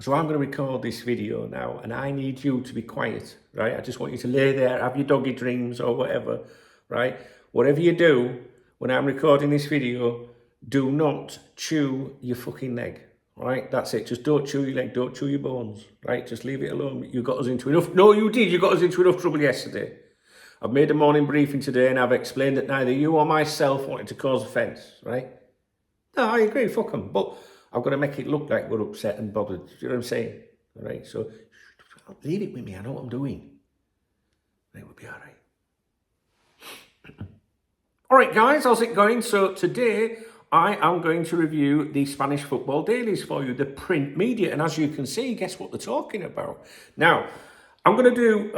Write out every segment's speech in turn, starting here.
So I'm going to record this video now, and I need you to be quiet, right? I just want you to lay there, have your doggy dreams or whatever, right? Whatever you do, when I'm recording this video, do not chew your fucking leg, right? That's it. Just don't chew your leg, don't chew your bones, right? Just leave it alone. You got us into enough. No, you did. You got us into enough trouble yesterday. I've made a morning briefing today, and I've explained that neither you or myself wanted to cause offence, right? No, I agree, fuck them. But I've got to make it look like we're upset and bothered. Do you know what I'm saying? All right, so leave it with me. I know what I'm doing. It will be all right. All right, guys, how's it going? So today I am going to review the Spanish football dailies for you, the print media. And as you can see, guess what they're talking about? Now, I'm going to do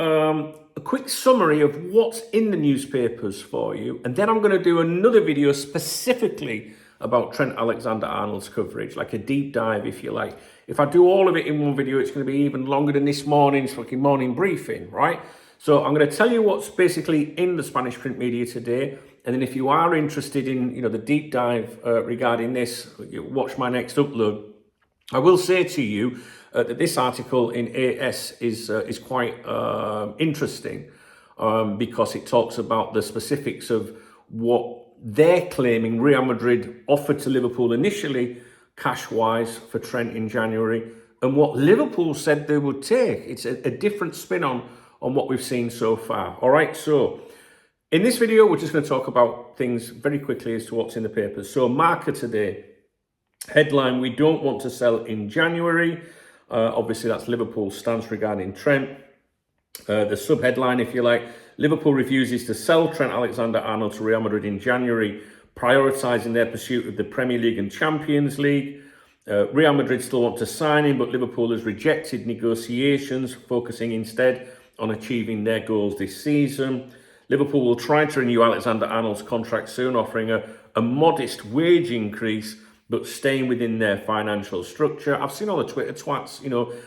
a quick summary of what's in the newspapers for you. And then I'm going to do another video specifically about Trent Alexander-Arnold's coverage, like a deep dive, if you like. If I do all of it in one video, it's going to be even longer than this morning's fucking morning briefing, right? So I'm going to tell you what's basically in the Spanish print media today. And then if you are interested in, the deep dive regarding this, watch my next upload. I will say to you that this article in AS is quite interesting because it talks about the specifics of what they're claiming Real Madrid offered to Liverpool initially, cash-wise, for Trent in January, and what Liverpool said they would take. It's a different spin on what we've seen so far. All right, so in this video, we're just going to talk about things very quickly as to what's in the papers. So Marca today, headline, we don't want to sell in January. Obviously, that's Liverpool's stance regarding Trent. The sub-headline, if you like, Liverpool refuses to sell Trent Alexander-Arnold to Real Madrid in January, prioritising their pursuit of the Premier League and Champions League. Real Madrid still want to sign him, but Liverpool has rejected negotiations, focusing instead on achieving their goals this season. Liverpool will try to renew Alexander-Arnold's contract soon, offering a modest wage increase, but staying within their financial structure. I've seen all the Twitter twats,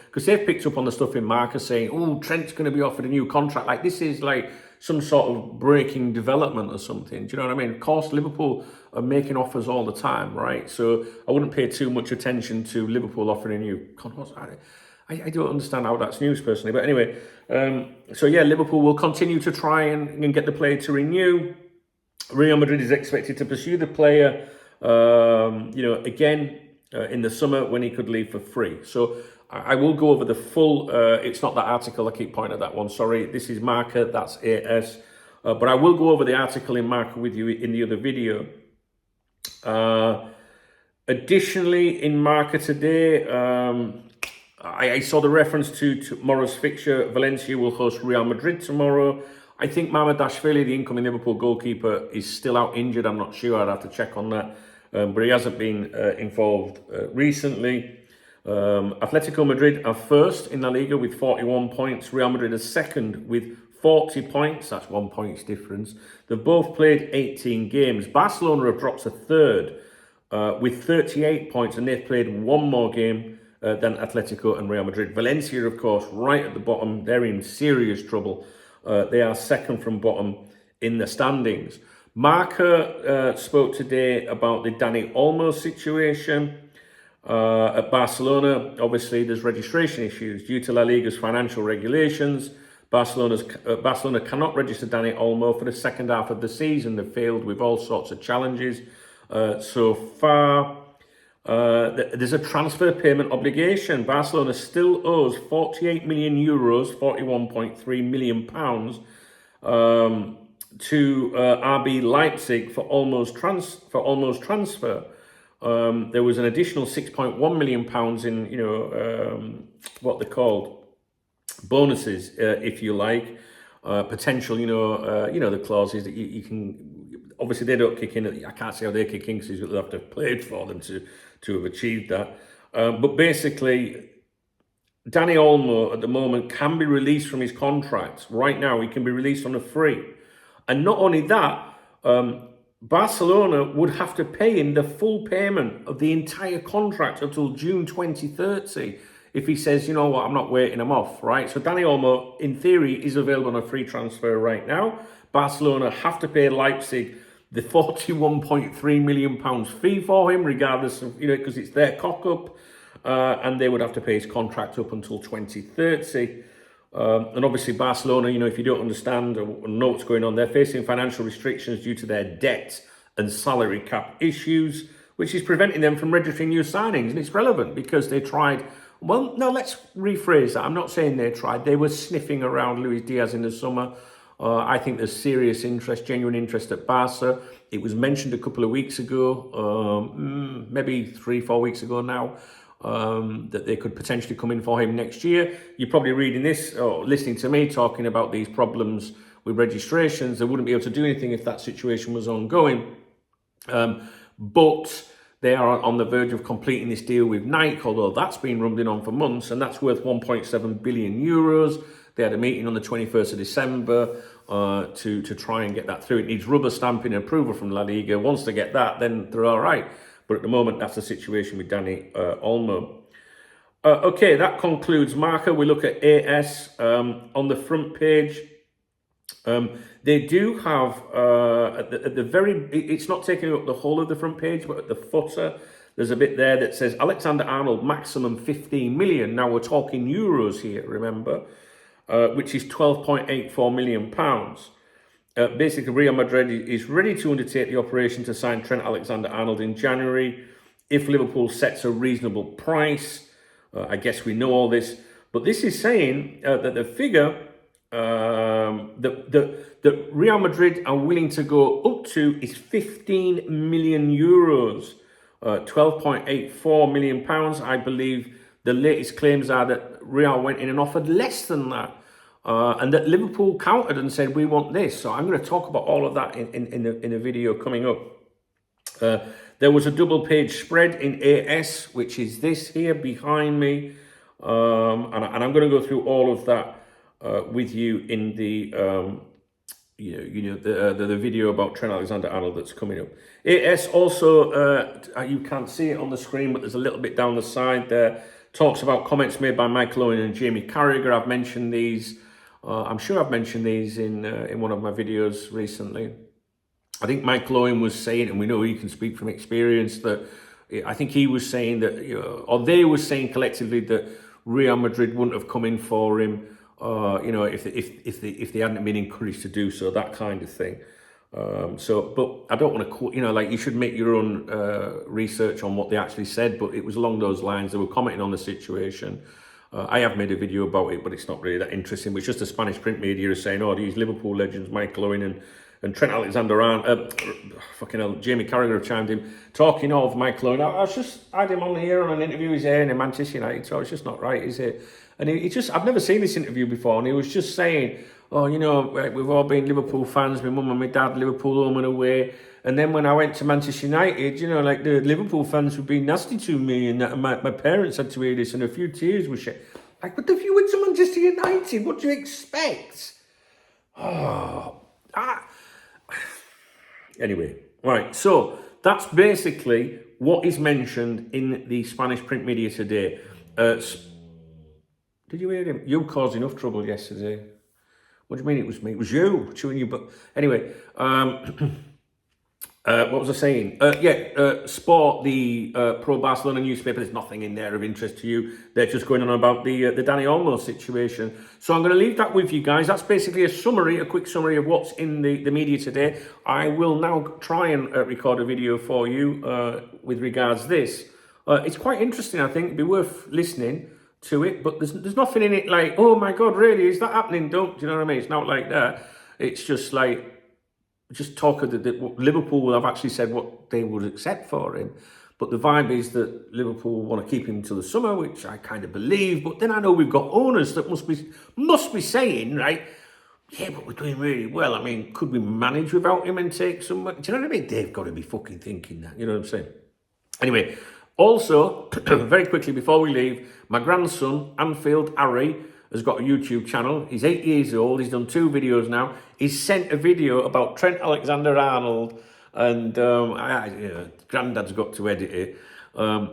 because they've picked up on the stuff in Marca saying, oh, Trent's going to be offered a new contract. Like, this is like some sort of breaking development or something. Do you know what I mean? Of course, Liverpool are making offers all the time, right? So I wouldn't pay too much attention to Liverpool offering a new contract. I don't understand how that's news personally. But anyway, so yeah, Liverpool will continue to try and get the player to renew. Real Madrid is expected to pursue the player again in the summer when he could leave for free. So I will go over the full, it's not that article, I keep pointing at that one, sorry. This is Marca, that's AS. But I will go over the article in Marca with you in the other video. Additionally, in Marca today, I saw the reference to tomorrow's fixture. Valencia will host Real Madrid tomorrow. I think Mamardashvili, the incoming Liverpool goalkeeper, is still out injured. I'm not sure. I'd have to check on that. But he hasn't been involved recently. Atletico Madrid are first in La Liga with 41 points. Real Madrid are second with 40 points. That's 1 point difference. They've both played 18 games. Barcelona have dropped to third with 38 points, and they've played one more game than Atletico and Real Madrid. Valencia, of course, right at the bottom. They're in serious trouble. They are second from bottom in the standings. Marca spoke today about the Dani Olmo situation at Barcelona. Obviously, there's registration issues due to La Liga's financial regulations. Barcelona cannot register Dani Olmo for the second half of the season. They've failed with all sorts of challenges so far. There's a transfer payment obligation. Barcelona still owes 48 million euros, 41.3 million pounds, to RB Leipzig for Olmo's transfer. There was an additional 6.1 million pounds in, what they're called, bonuses, if you like, potential, the clauses that you can. Obviously, they don't kick in. I can't say how they kick in because they'll have to have played for them to have achieved that. But basically, Dani Olmo at the moment can be released from his contract. Right now, he can be released on a free. And not only that, Barcelona would have to pay him the full payment of the entire contract until June 2030 if he says, you know what, I'm not waiting him off, right? So Dani Olmo, in theory, is available on a free transfer right now. Barcelona have to pay Leipzig the £41.3 million fee for him, regardless of, because it's their cock-up. and they would have to pay his contract up until 2030. And obviously Barcelona, you know, if you don't understand or know what's going on, they're facing financial restrictions due to their debt and salary cap issues, which is preventing them from registering new signings. And it's relevant because they tried, well, no, let's rephrase that. I'm not saying they tried. They were sniffing around Luis Diaz in the summer. I think there's serious interest, genuine interest at Barca. It was mentioned a couple of weeks ago, maybe 3-4 weeks ago now, that they could potentially come in for him next year. You're probably reading this or listening to me talking about these problems with registrations. They wouldn't be able to do anything if that situation was ongoing. But they are on the verge of completing this deal with Nike, although that's been rumbling on for months, and that's worth 1.7 billion euros. They had a meeting on the 21st of December to try and get that through. It needs rubber stamping and approval from La Liga. Once they get that, then they're all right. But at the moment, that's the situation with Dani Olmo. Okay, that concludes Marca. We look at AS on the front page. They do have, at the very, it's not taking up the whole of the front page, but at the footer, there's a bit there that says Alexander-Arnold maximum 15 million. Now we're talking euros here, remember, which is 12.84 million pounds. Basically, Real Madrid is ready to undertake the operation to sign Trent Alexander-Arnold in January if Liverpool sets a reasonable price. I guess we know all this, but this is saying that the figure that Real Madrid are willing to go up to is 15 million euros, 12.84 million pounds. I believe the latest claims are that Real went in and offered less than that. And that Liverpool countered and said, we want this. So I'm going to talk about all of that in a video coming up. There was a double page spread in AS, which is this here behind me. And I'm going to go through all of that with you in the the video about Trent Alexander-Arnold that's coming up. AS also, you can't see it on the screen, but there's a little bit down the side there. Talks about comments made by Michael Owen and Jamie Carragher. I've mentioned these. I'm sure I've mentioned these in one of my videos recently. I think Michael Owen was saying, and we know he can speak from experience, that I think he was saying that, or they were saying collectively that Real Madrid wouldn't have come in for him, if they hadn't been encouraged to do so, that kind of thing. But I don't want to quote, like you should make your own research on what they actually said, but it was along those lines. They were commenting on the situation. I have made a video about it, but it's not really that interesting. It's just the Spanish print media is saying, oh, these Liverpool legends, Michael Owen and Trent Alexander-Arnold, fucking hell, Jamie Carragher have chimed in, talking of Michael Owen. I just had him on here on an interview he's here in Manchester United, so it's just not right, is it? And he just, I've never seen this interview before, and he was just saying, oh, we've all been Liverpool fans, my mum and my dad, Liverpool home and away. And then when I went to Manchester United, like the Liverpool fans would be nasty to me, and my parents had to hear this, and a few tears were shed. Like, but if you went to Manchester United, what do you expect? Anyway, right, so that's basically what is mentioned in the Spanish print media today. Did you hear him? You caused enough trouble yesterday. What do you mean it was me? It was you chewing your butt. Anyway, what was I saying? Sport, the pro-Barcelona newspaper, there's nothing in there of interest to you. They're just going on about the Dani Olmo situation. So I'm going to leave that with you guys. That's basically a quick summary of what's in the media today. I will now try and record a video for you with regards to this. It's quite interesting, I think. It'd be worth listening to it, but there's nothing in it like, oh my God, really, is that happening? Do you know what I mean? It's not like that. It's just like, just talk of Liverpool have actually said what they would accept for him, but the vibe is that Liverpool want to keep him till the summer, which I kind of believe. But then I know we've got owners that must be saying, right, yeah, but we're doing really well. I mean, could we manage without him and take some money? Do you know what I mean? They've got to be fucking thinking that. You know what I'm saying? Anyway, also very quickly before we leave, my grandson Anfield Harry has got a YouTube channel. He's 8 years old. He's done 2 videos now. He's sent a video about Trent Alexander-Arnold, and Grandad's got to edit it.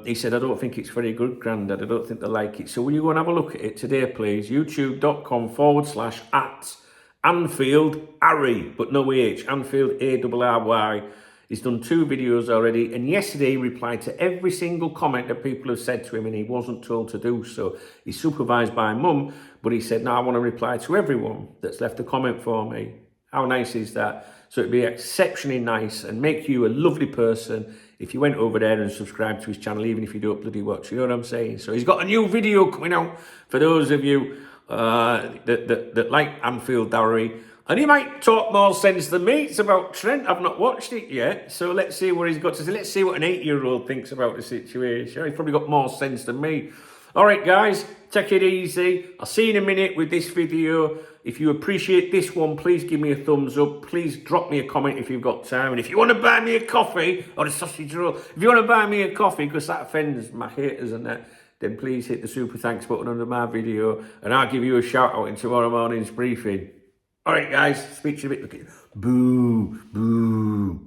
He said, I don't think it's very good, Grandad. I don't think they like it. So will you go and have a look at it today, please? youtube.com/@Anfield Harry, but no AH. Anfield, ARRY. He's done 2 videos already, and yesterday he replied to every single comment that people have said to him, and he wasn't told to do so. He's supervised by mum, but he said, no, I want to reply to everyone that's left a comment for me. How nice is that? So it'd be exceptionally nice and make you a lovely person if you went over there and subscribed to his channel, even if you don't bloody watch, you know what I'm saying? So he's got a new video coming out for those of you that like Anfield Diary. And he might talk more sense than me. It's about Trent. I've not watched it yet. So let's see what he's got to say. Let's see what an 8-year-old thinks about the situation. He's probably got more sense than me. All right, guys, take it easy. I'll see you in a minute with this video. If you appreciate this one, please give me a thumbs up. Please drop me a comment if you've got time. And if you want to buy me a coffee or a sausage roll, if you want to buy me a coffee, because that offends my haters and that, then please hit the super thanks button under my video. And I'll give you a shout out in tomorrow morning's briefing. All right, guys, speak to you a bit. Boo, boo.